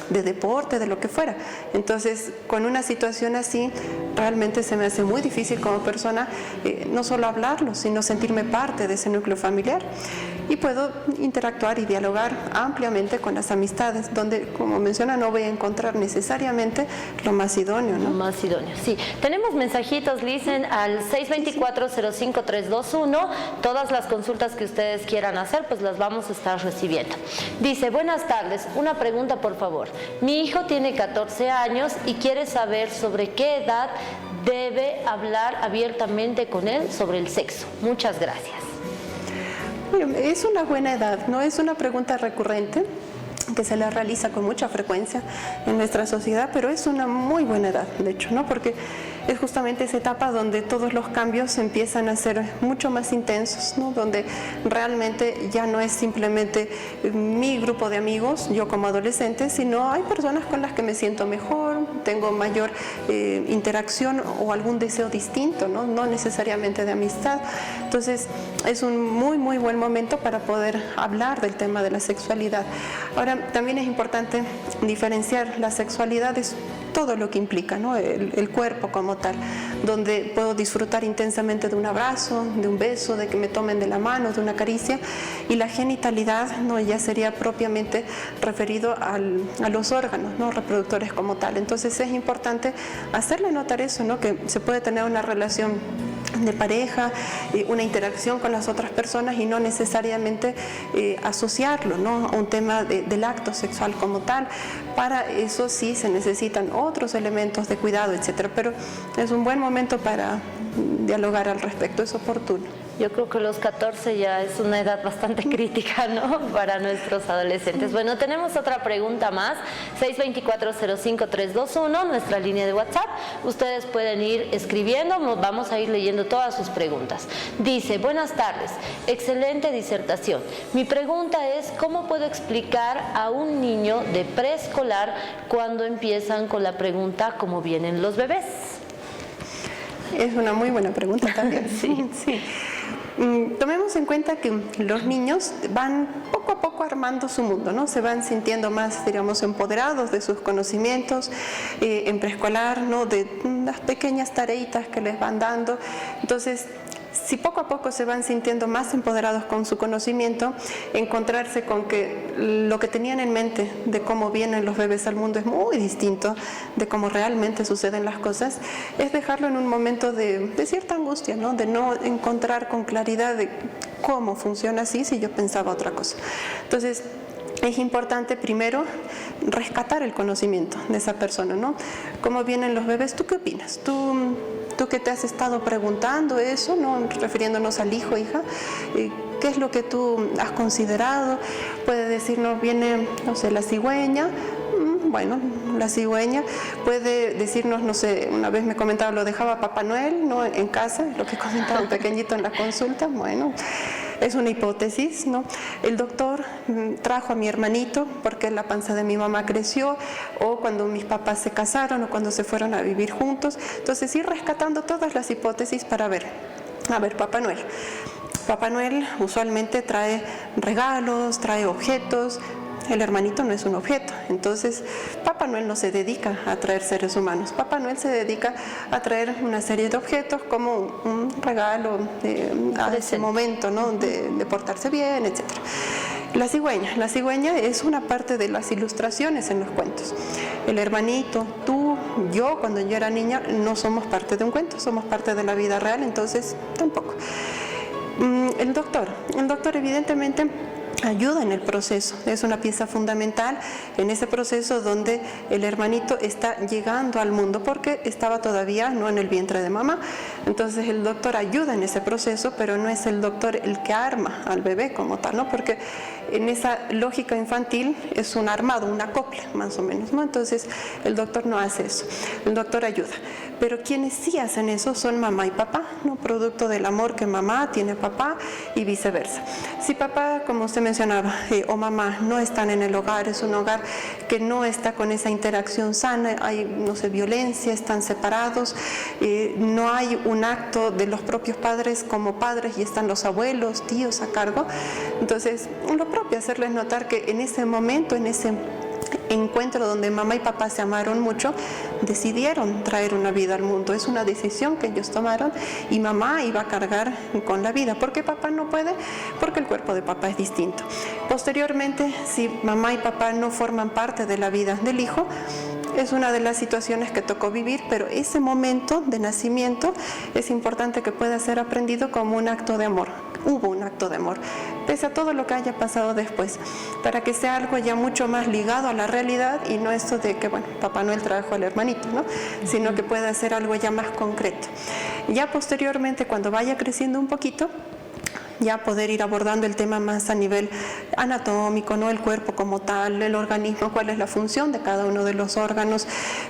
de deporte, de lo que fuera. Entonces, con una situación así, realmente se me hace muy difícil como persona no solo hablarlo, sino sentirme parte de ese núcleo familiar, y puedo interactuar y dialogar ampliamente con las amistades, donde, como menciona, no voy a encontrar necesariamente lo más idóneo, ¿no? Lo más idóneo, sí. Tenemos mensajitos, Listen, al 624-05321. Todas las consultas que ustedes quieran hacer, pues las vamos a estar recibiendo. Dice, buenas tardes, una pregunta por favor. Mi hijo tiene 14 años y quiere saber sobre qué edad debe hablar abiertamente con él sobre el sexo. Muchas gracias. Bueno, es una buena edad, no es una pregunta recurrente que se le realiza con mucha frecuencia en nuestra sociedad, pero es una muy buena edad, de hecho, ¿no? Porque es justamente esa etapa donde todos los cambios empiezan a ser mucho más intensos, ¿no? Donde realmente ya no es simplemente mi grupo de amigos, yo como adolescente, sino hay personas con las que me siento mejor, tengo mayor interacción o algún deseo distinto, ¿no? No necesariamente de amistad. Entonces es un muy buen momento para poder hablar del tema de la sexualidad. Ahora, también es importante diferenciar la sexualidad de todo lo que implica, ¿no? El cuerpo como tal, donde puedo disfrutar intensamente de un abrazo, de un beso, de que me tomen de la mano, de una caricia, y la genitalidad, ¿no? Ya sería propiamente referido a los órganos, ¿no? Reproductores como tal. Entonces es importante hacerle notar eso, ¿no? Que se puede tener una relación de pareja, una interacción con las otras personas y no necesariamente asociarlo, ¿no? A un tema del acto sexual como tal. Para eso sí se necesitan otros elementos de cuidado, etcétera, pero es un buen momento para dialogar al respecto, es oportuno. Yo creo que los 14 ya es una edad bastante crítica, ¿no? Para nuestros adolescentes. Bueno, tenemos otra pregunta más, 624-05321, nuestra línea de WhatsApp. Ustedes pueden ir escribiendo, vamos a ir leyendo todas sus preguntas. Dice, buenas tardes, excelente disertación. Mi pregunta es, ¿cómo puedo explicar a un niño de preescolar cuando empiezan con la pregunta ¿cómo vienen los bebés? Es una muy buena pregunta también. Sí. Tomemos en cuenta que los niños van poco a poco armando su mundo, ¿no? Se van sintiendo más, digamos, empoderados de sus conocimientos en preescolar, ¿no? De las pequeñas tareitas que les van dando. Entonces, si poco a poco se van sintiendo más empoderados con su conocimiento, encontrarse con que lo que tenían en mente de cómo vienen los bebés al mundo es muy distinto de cómo realmente suceden las cosas, es dejarlo en un momento de cierta angustia, ¿no? De no encontrar con claridad de cómo funciona así si yo pensaba otra cosa. Entonces, es importante primero rescatar el conocimiento de esa persona, ¿no? ¿Cómo vienen los bebés? ¿Tú qué opinas? ¿Tú que te has estado preguntando eso, ¿no? Refiriéndonos al hijo, hija, ¿qué es lo que tú has considerado? Puede decirnos, viene, no sé, la cigüeña. Bueno, la cigüeña puede decirnos, no sé, una vez me comentaba, lo dejaba Papá Noel, ¿no? En casa, lo que comentaba un pequeñito en la consulta. Bueno, es una hipótesis, ¿no? El doctor trajo a mi hermanito porque la panza de mi mamá creció, o cuando mis papás se casaron, o cuando se fueron a vivir juntos. Entonces, ir rescatando todas las hipótesis para ver. A ver, Papá Noel. Papá Noel usualmente trae regalos, trae objetos. El hermanito no es un objeto, entonces Papá Noel no se dedica a traer seres humanos. Papá Noel se dedica a traer una serie de objetos como un regalo a ese momento, ¿no? de portarse bien, etc. La cigüeña es una parte de las ilustraciones en los cuentos. El hermanito, tú, yo, cuando yo era niña, no somos parte de un cuento, somos parte de la vida real, entonces tampoco. El doctor evidentemente ayuda en el proceso, es una pieza fundamental en ese proceso donde el hermanito está llegando al mundo porque estaba todavía no en el vientre de mamá. Entonces el doctor ayuda en ese proceso, pero no es el doctor el que arma al bebé como tal, ¿no? Porque en esa lógica infantil es un armado, un acople más o menos, ¿no? Entonces el doctor no hace eso, el doctor ayuda. Pero quienes sí hacen eso son mamá y papá, ¿no? Producto del amor que mamá tiene a papá y viceversa. Si papá, como usted mencionaba, o mamá no están en el hogar, es un hogar que no está con esa interacción sana, hay, no sé, violencia, están separados, no hay un acto de los propios padres como padres y están los abuelos, tíos a cargo. Entonces, lo propio, hacerles notar que en ese momento, en ese encuentro donde mamá y papá se amaron mucho, decidieron traer una vida al mundo. Es una decisión que ellos tomaron y mamá iba a cargar con la vida. ¿Por qué papá no puede? Porque el cuerpo de papá es distinto. Posteriormente, si mamá y papá no forman parte de la vida del hijo, es una de las situaciones que tocó vivir, pero ese momento de nacimiento es importante que pueda ser aprendido como un acto de amor. Hubo un acto de amor, pese a todo lo que haya pasado después, para que sea algo ya mucho más ligado a la realidad y no esto de que, bueno, Papá Noel trajo al hermanito, ¿no? Sino que pueda ser algo ya más concreto. Ya posteriormente, cuando vaya creciendo un poquito, ya poder ir abordando el tema más a nivel anatómico, ¿no? El cuerpo como tal, el organismo, cuál es la función de cada uno de los órganos,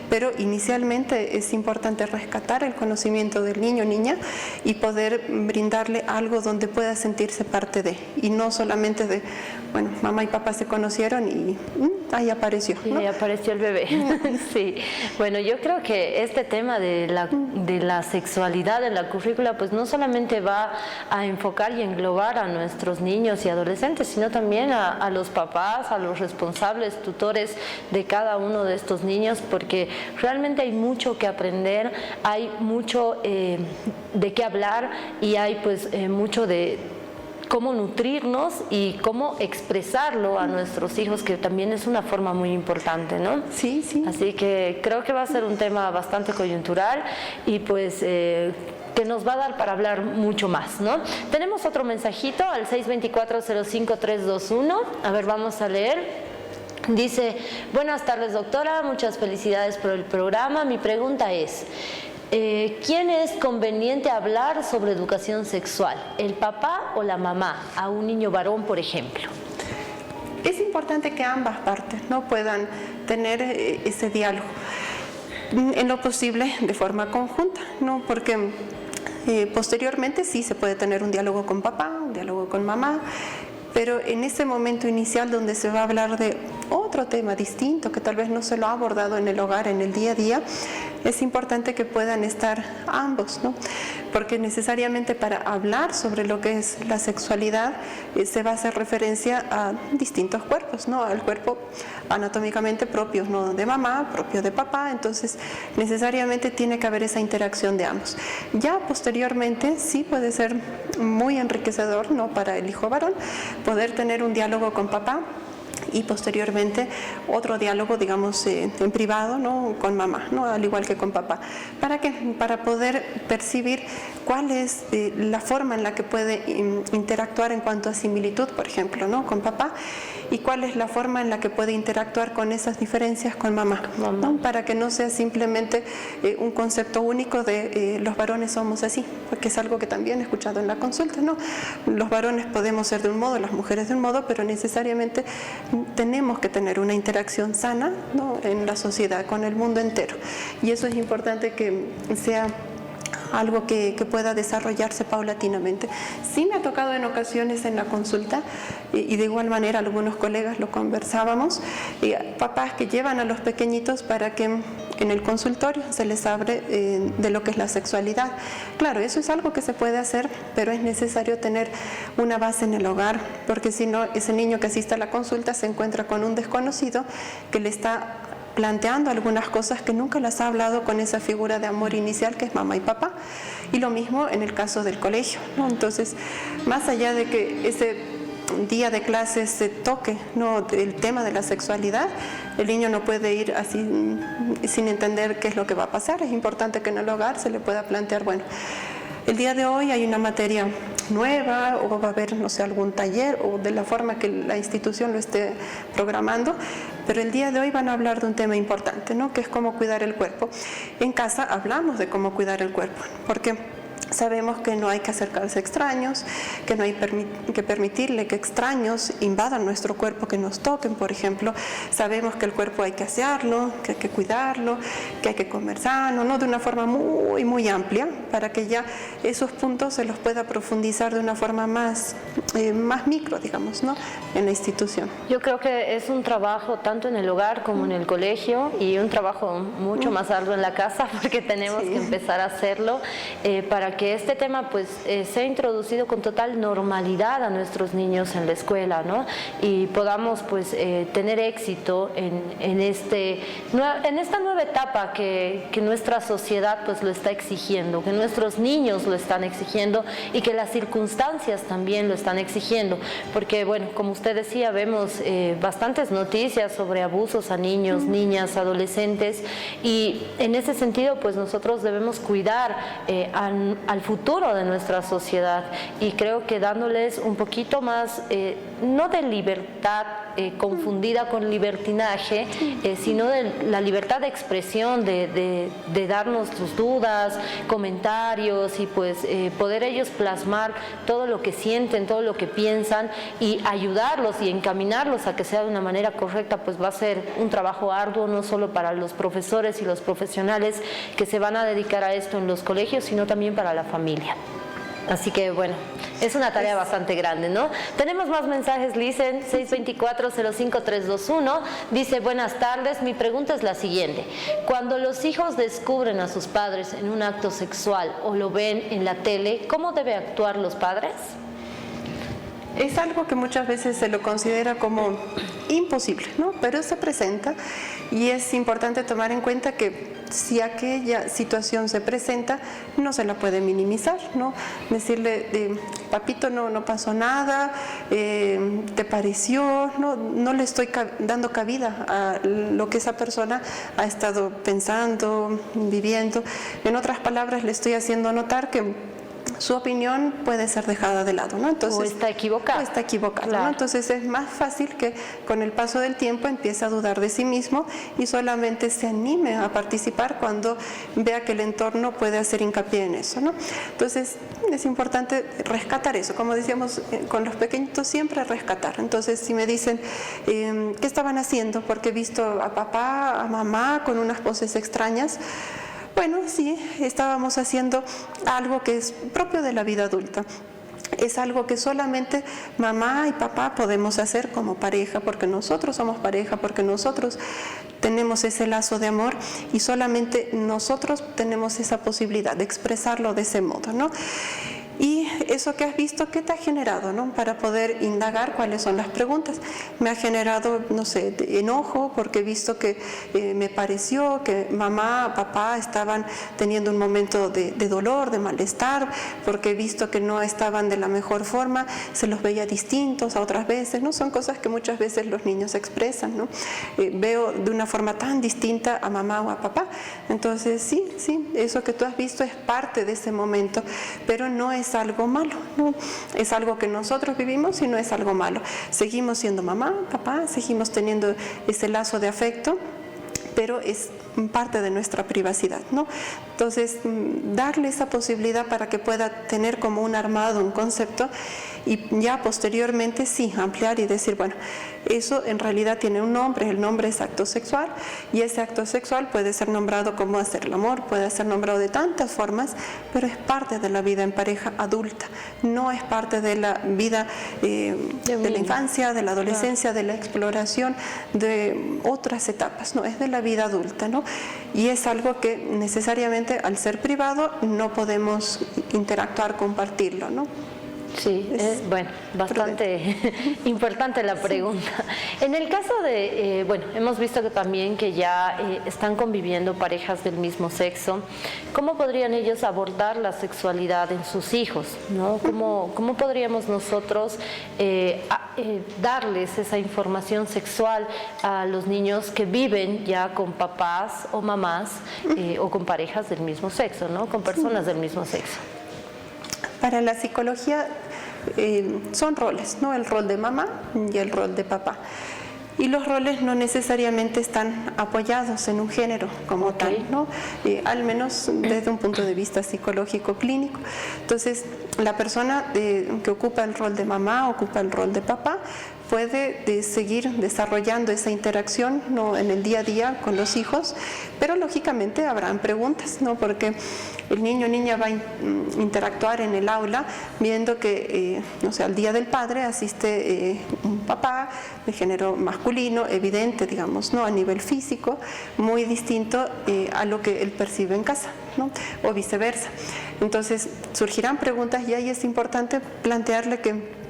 pero inicialmente es importante rescatar el conocimiento del niño o niña y poder brindarle algo donde pueda sentirse parte de, y no solamente de, bueno, mamá y papá se conocieron y ahí apareció, ¿no? Y ahí apareció el bebé. Sí, bueno, yo creo que este tema de la sexualidad en la currícula, pues no solamente va a enfocar y englobar a nuestros niños y adolescentes, sino también a los papás, a los responsables, tutores de cada uno de estos niños, porque realmente hay mucho que aprender, hay mucho de qué hablar y hay pues mucho de cómo nutrirnos y cómo expresarlo a nuestros hijos, que también es una forma muy importante, ¿no? Sí, sí. Así que creo que va a ser un tema bastante coyuntural y pues que nos va a dar para hablar mucho más, ¿no? Tenemos otro mensajito al 624-05321. A ver, vamos a leer. Dice, buenas tardes doctora, muchas felicidades por el programa. Mi pregunta es, ¿Quién es conveniente hablar sobre educación sexual? ¿El papá o la mamá? A un niño varón, por ejemplo. Es importante que ambas partes no puedan tener ese diálogo, en lo posible de forma conjunta, ¿no? Porque posteriormente sí se puede tener un diálogo con papá, un diálogo con mamá, pero en ese momento inicial donde se va a hablar de otro tema distinto que tal vez no se lo ha abordado en el hogar, en el día a día, es importante que puedan estar ambos, ¿no? Porque necesariamente para hablar sobre lo que es la sexualidad se va a hacer referencia a distintos cuerpos, ¿no? Al cuerpo anatómicamente propio, ¿no? De mamá, propio de papá, entonces necesariamente tiene que haber esa interacción de ambos. Ya posteriormente sí puede ser muy enriquecedor, ¿no? Para el hijo varón poder tener un diálogo con papá y posteriormente otro diálogo, digamos, en privado, ¿no? Con mamá, ¿no? Al igual que con papá. ¿Para qué? Para poder percibir cuál es la forma en la que puede interactuar en cuanto a similitud, por ejemplo, ¿no? Con papá, y cuál es la forma en la que puede interactuar con esas diferencias con mamá, ¿no? Para que no sea simplemente un concepto único de los varones somos así, porque es algo que también he escuchado en la consulta, ¿no? Los varones podemos ser de un modo, las mujeres de un modo, pero necesariamente tenemos que tener una interacción sana, ¿no? En la sociedad, con el mundo entero. Y eso es importante que sea algo que pueda desarrollarse paulatinamente. Sí me ha tocado en ocasiones en la consulta, y de igual manera algunos colegas lo conversábamos, papás que llevan a los pequeñitos para que en el consultorio se les hable de lo que es la sexualidad. Claro, eso es algo que se puede hacer, pero es necesario tener una base en el hogar, porque si no, ese niño que asiste a la consulta se encuentra con un desconocido que le está planteando algunas cosas que nunca las ha hablado con esa figura de amor inicial que es mamá y papá, y lo mismo en el caso del colegio, ¿no? Entonces, más allá de que ese día de clases se toque, ¿no? El tema de la sexualidad, el niño no puede ir así sin entender qué es lo que va a pasar. Es importante que en el hogar se le pueda plantear, bueno, el día de hoy hay una materia nueva o va a haber, no sé, algún taller o de la forma que la institución lo esté programando, pero el día de hoy van a hablar de un tema importante, ¿no? Que es cómo cuidar el cuerpo. En casa hablamos de cómo cuidar el cuerpo, porque sabemos que no hay que acercarse a extraños, que no hay que permitirle que extraños invadan nuestro cuerpo, que nos toquen, por ejemplo. Sabemos que el cuerpo hay que asearlo, que hay que cuidarlo, que hay que comer sano, ¿no? De una forma muy, muy amplia, para que ya esos puntos se los pueda profundizar de una forma más micro, digamos, ¿no? En la institución. Yo creo que es un trabajo tanto en el hogar como en el colegio, y un trabajo mucho más arduo en la casa, porque tenemos que empezar a hacerlo para que este tema pues sea introducido con total normalidad a nuestros niños en la escuela, ¿no? Y podamos pues tener éxito en esta nueva etapa que nuestra sociedad pues lo está exigiendo, que nuestros niños lo están exigiendo y que las circunstancias también lo están exigiendo, porque bueno, como usted decía, vemos bastantes noticias sobre abusos a niños, niñas, adolescentes, y en ese sentido pues nosotros debemos cuidar al futuro de nuestra sociedad, y creo que dándoles un poquito más, no de libertad confundida con libertinaje, sino de la libertad de expresión, de darnos sus dudas, comentarios, y pues poder ellos plasmar todo lo que sienten, todo lo que piensan, y ayudarlos y encaminarlos a que sea de una manera correcta, pues va a ser un trabajo arduo, no solo para los profesores y los profesionales que se van a dedicar a esto en los colegios, sino también para la familia. Así que bueno, es una tarea bastante grande, ¿no? Tenemos más mensajes, Licen, 624-05321, dice: buenas tardes, mi pregunta es la siguiente. Cuando los hijos descubren a sus padres en un acto sexual o lo ven en la tele, ¿cómo deben actuar los padres? Es algo que muchas veces se lo considera como imposible, ¿no? Pero se presenta, y es importante tomar en cuenta que si aquella situación se presenta, no se la puede minimizar, ¿no? Decirle, papito, no pasó nada, te pareció, no le estoy dando cabida a lo que esa persona ha estado pensando, viviendo. En otras palabras, le estoy haciendo notar que su opinión puede ser dejada de lado, ¿no? Entonces, o está equivocado. O está equivocado, claro. ¿no? Entonces es más fácil que con el paso del tiempo empiece a dudar de sí mismo y solamente se anime a participar cuando vea que el entorno puede hacer hincapié en eso, ¿no? Entonces es importante rescatar eso, como decíamos con los pequeñitos, siempre rescatar. Entonces si me dicen ¿qué estaban haciendo? Porque he visto a papá, a mamá con unas poses extrañas. Bueno, sí, estábamos haciendo algo que es propio de la vida adulta. Es algo que solamente mamá y papá podemos hacer como pareja, porque nosotros somos pareja, porque nosotros tenemos ese lazo de amor y solamente nosotros tenemos esa posibilidad de expresarlo de ese modo, ¿no? Y eso que has visto, ¿qué te ha generado, ¿no? Para poder indagar cuáles son las preguntas. Me ha generado, no sé, enojo, porque he visto que me pareció que mamá, papá estaban teniendo un momento de dolor, de malestar, porque he visto que no estaban de la mejor forma, se los veía distintos a otras veces, ¿no? Son cosas que muchas veces los niños expresan, ¿no? Veo de una forma tan distinta a mamá o a papá. Entonces, sí, eso que tú has visto es parte de ese momento, pero no es algo malo, ¿no? Es algo que nosotros vivimos y no es algo malo. Seguimos siendo mamá, papá, seguimos teniendo ese lazo de afecto, pero es parte de nuestra privacidad, ¿no? Entonces, darle esa posibilidad para que pueda tener como un armado, un concepto, y ya posteriormente sí, ampliar y decir, bueno, eso en realidad tiene un nombre, el nombre es acto sexual, y ese acto sexual puede ser nombrado como hacer el amor, puede ser nombrado de tantas formas, pero es parte de la vida en pareja adulta, no es parte de la vida de la infancia, de la adolescencia, de la exploración, de otras etapas, no, es de la vida adulta, ¿no? Y es algo que necesariamente al ser privado no podemos interactuar, compartirlo, ¿no? Sí, bueno, bastante importante la pregunta. En el caso de, bueno, hemos visto que también que ya están conviviendo parejas del mismo sexo, ¿cómo podrían ellos abordar la sexualidad en sus hijos, ¿no? ¿Cómo podríamos nosotros darles esa información sexual a los niños que viven ya con papás o mamás o con parejas del mismo sexo, ¿no? Con personas del mismo sexo? Para la psicología son roles, ¿no? El rol de mamá y el rol de papá. Y los roles no necesariamente están apoyados en un género como tal, ¿no? Al menos desde un punto de vista psicológico clínico. Entonces, la persona que ocupa el rol de mamá, ocupa el rol de papá, puede seguir desarrollando esa interacción, ¿no? En el día a día con los hijos, pero lógicamente habrán preguntas, ¿no? Porque el niño o niña va a interactuar en el aula viendo que, no sé, al Día del Padre asiste un papá de género masculino, evidente, digamos, ¿no? A nivel físico, muy distinto a lo que él percibe en casa, ¿no? O viceversa. Entonces surgirán preguntas y ahí es importante plantearle que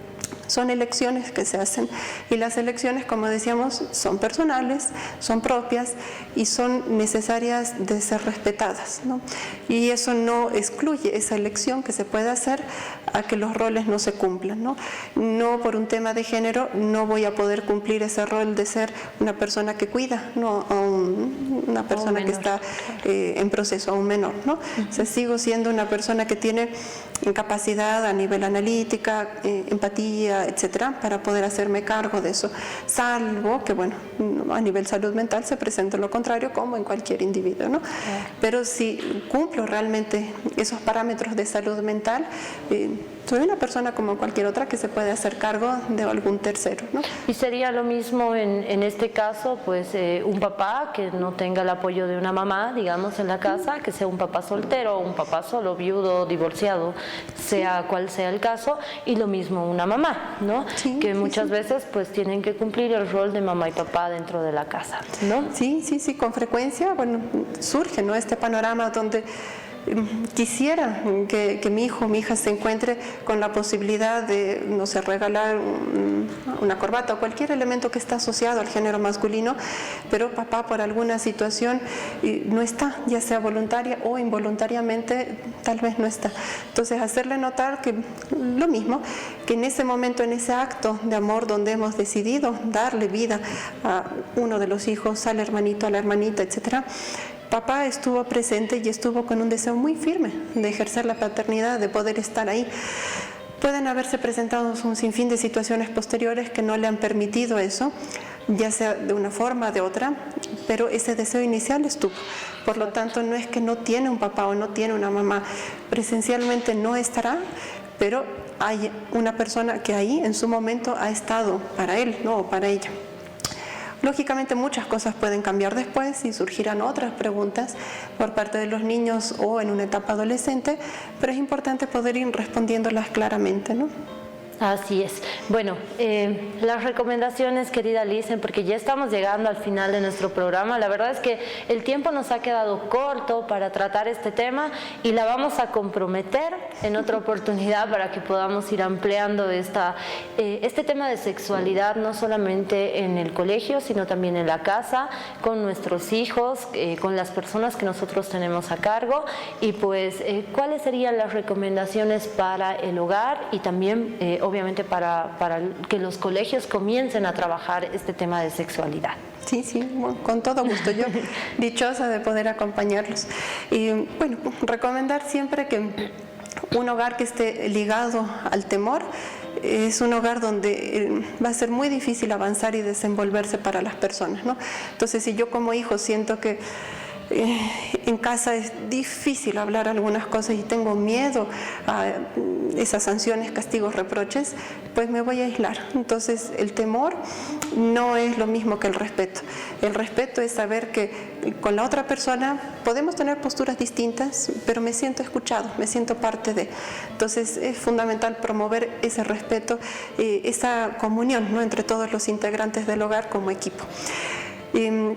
son elecciones que se hacen y las elecciones, como decíamos, son personales, son propias y son necesarias de ser respetadas, ¿no? Y eso no excluye esa elección que se puede hacer a que los roles no se cumplan, ¿no? No por un tema de género no voy a poder cumplir ese rol de ser una persona que cuida, no a una persona que está en proceso, a un menor, ¿no? O sea, sigo siendo una persona que tiene capacidad a nivel analítica, empatía, etcétera, para poder hacerme cargo de eso, salvo que, bueno, a nivel salud mental se presenta lo contrario, como en cualquier individuo, ¿no? Pero si cumplo realmente esos parámetros de salud mental, soy una persona como cualquier otra que se puede hacer cargo de algún tercero, ¿no? Y sería lo mismo en este caso, pues un papá que no tenga el apoyo de una mamá, digamos, en la casa, que sea un papá soltero, un papá solo, viudo, divorciado, sea cual sea el caso, y lo mismo una mamá, ¿no? Sí, que muchas veces pues tienen que cumplir el rol de mamá y papá dentro de la casa, ¿no? Sí, con frecuencia, bueno, surge, ¿no? Este panorama donde quisiera que mi hijo o mi hija se encuentre con la posibilidad de, no sé, regalar una corbata o cualquier elemento que está asociado al género masculino, pero papá por alguna situación no está, ya sea voluntaria o involuntariamente, tal vez no está. Entonces hacerle notar que lo mismo, que en ese momento, en ese acto de amor donde hemos decidido darle vida a uno de los hijos, al hermanito, a la hermanita, etcétera, papá estuvo presente y estuvo con un deseo muy firme de ejercer la paternidad, de poder estar ahí. Pueden haberse presentado un sinfín de situaciones posteriores que no le han permitido eso, ya sea de una forma o de otra, pero ese deseo inicial estuvo. Por lo tanto, no es que no tiene un papá o no tiene una mamá, presencialmente no estará, pero hay una persona que ahí en su momento ha estado para él, ¿no? O para ella. Lógicamente muchas cosas pueden cambiar después y surgirán otras preguntas por parte de los niños o en una etapa adolescente, pero es importante poder ir respondiéndolas claramente, ¿no? Así es. Bueno, las recomendaciones, querida Licen, porque ya estamos llegando al final de nuestro programa. La verdad es que el tiempo nos ha quedado corto para tratar este tema y la vamos a comprometer en otra oportunidad para que podamos ir ampliando este tema de sexualidad, no solamente en el colegio, sino también en la casa, con nuestros hijos, con las personas que nosotros tenemos a cargo. Y pues, ¿cuáles serían las recomendaciones para el hogar y también, obviamente, para que los colegios comiencen a trabajar este tema de sexualidad? Sí, bueno, con todo gusto. Yo dichosa de poder acompañarlos. Y bueno, recomendar siempre que un hogar que esté ligado al temor es un hogar donde va a ser muy difícil avanzar y desenvolverse para las personas, ¿no? Entonces, si yo como hijo siento que en casa es difícil hablar algunas cosas y tengo miedo a esas sanciones, castigos, reproches, pues me voy a aislar. Entonces el temor no es lo mismo que el respeto. El respeto es saber que con la otra persona podemos tener posturas distintas, pero me siento escuchado, me siento parte de. Entonces es fundamental promover ese respeto, esa comunión, ¿no?, entre todos los integrantes del hogar como equipo.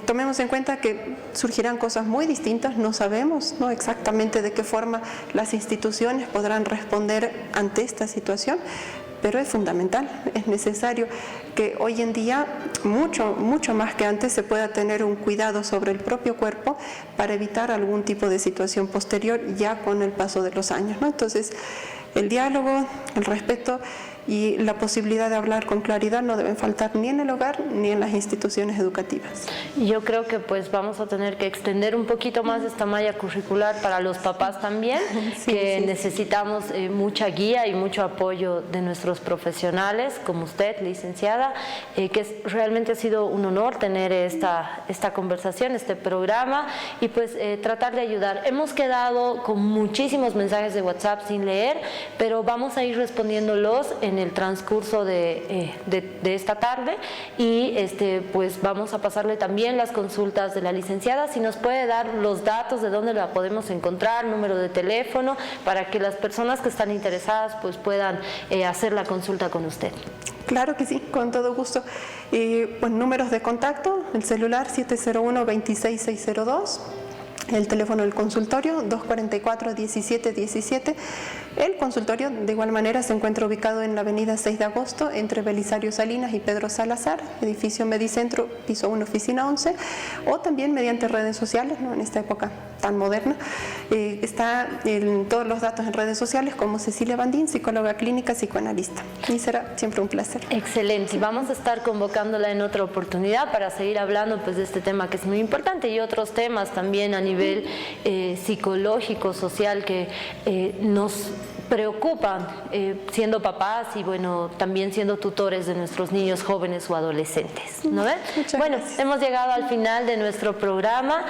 Tomemos en cuenta que surgirán cosas muy distintas, no sabemos, ¿no?, exactamente de qué forma las instituciones podrán responder ante esta situación, pero es fundamental, es necesario que hoy en día, mucho más que antes, se pueda tener un cuidado sobre el propio cuerpo para evitar algún tipo de situación posterior ya con el paso de los años, ¿no? Entonces, el diálogo, el respeto y la posibilidad de hablar con claridad no deben faltar ni en el hogar ni en las instituciones educativas. Yo creo que pues vamos a tener que extender un poquito más esta malla curricular para los papás también, necesitamos mucha guía y mucho apoyo de nuestros profesionales, como usted, licenciada, que realmente ha sido un honor tener esta conversación, este programa, y pues tratar de ayudar. Hemos quedado con muchísimos mensajes de WhatsApp sin leer, pero vamos a ir respondiéndolos en el transcurso de esta tarde, y pues vamos a pasarle también las consultas de la licenciada, si nos puede dar los datos de dónde la podemos encontrar, número de teléfono, para que las personas que están interesadas pues puedan hacer la consulta con usted. Claro que sí, con todo gusto. Números de contacto: el celular 701-26602, el teléfono del consultorio 244-1717. El consultorio de igual manera se encuentra ubicado en la avenida 6 de agosto entre Belisario Salinas y Pedro Salazar, edificio Medicentro, piso 1, oficina 11, o también mediante redes sociales, ¿no?, en esta época tan moderna. Está todos los datos en redes sociales como Cecilia Bandín, psicóloga clínica, psicoanalista. Y será siempre un placer. Excelente, y vamos a estar convocándola en otra oportunidad para seguir hablando pues de este tema que es muy importante, y otros temas también a nivel psicológico, social, que nos preocupan siendo papás y bueno, también siendo tutores de nuestros niños, jóvenes o adolescentes, ¿no ven? Bueno, hemos llegado al final de nuestro programa.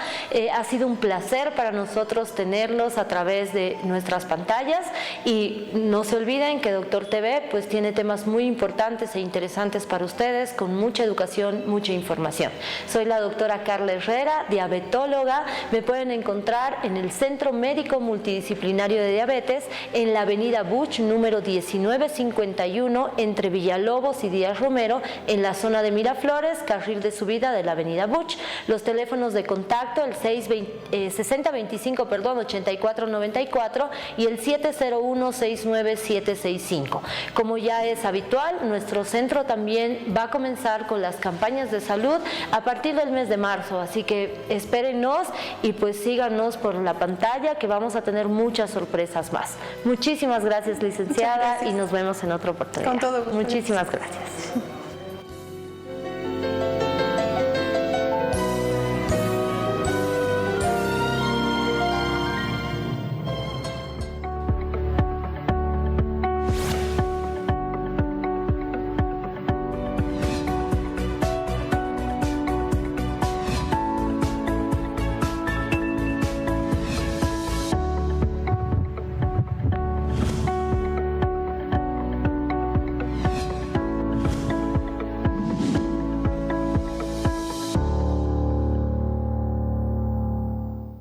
Ha sido un placer para nosotros tenerlos a través de nuestras pantallas, y no se olviden que Doctor TV pues tiene temas muy importantes e interesantes para ustedes, con mucha educación, mucha información. Soy la doctora Carla Herrera, diabetóloga. Me pueden encontrar en el Centro Médico Multidisciplinario de Diabetes, en la avenida Buch, número 1951, entre Villalobos y Díaz Romero, en la zona de Miraflores, carril de subida de la avenida Buch. Los teléfonos de contacto: el 6025-8494 y el 701-69765. Como ya es habitual, nuestro centro también va a comenzar con las campañas de salud a partir del mes de marzo, así que espérennos y pues síganos por la pantalla, que vamos a tener muchas sorpresas más. Muchísimas gracias, licenciada, y nos vemos en otra oportunidad. Con todo gusto. Muchísimas gracias.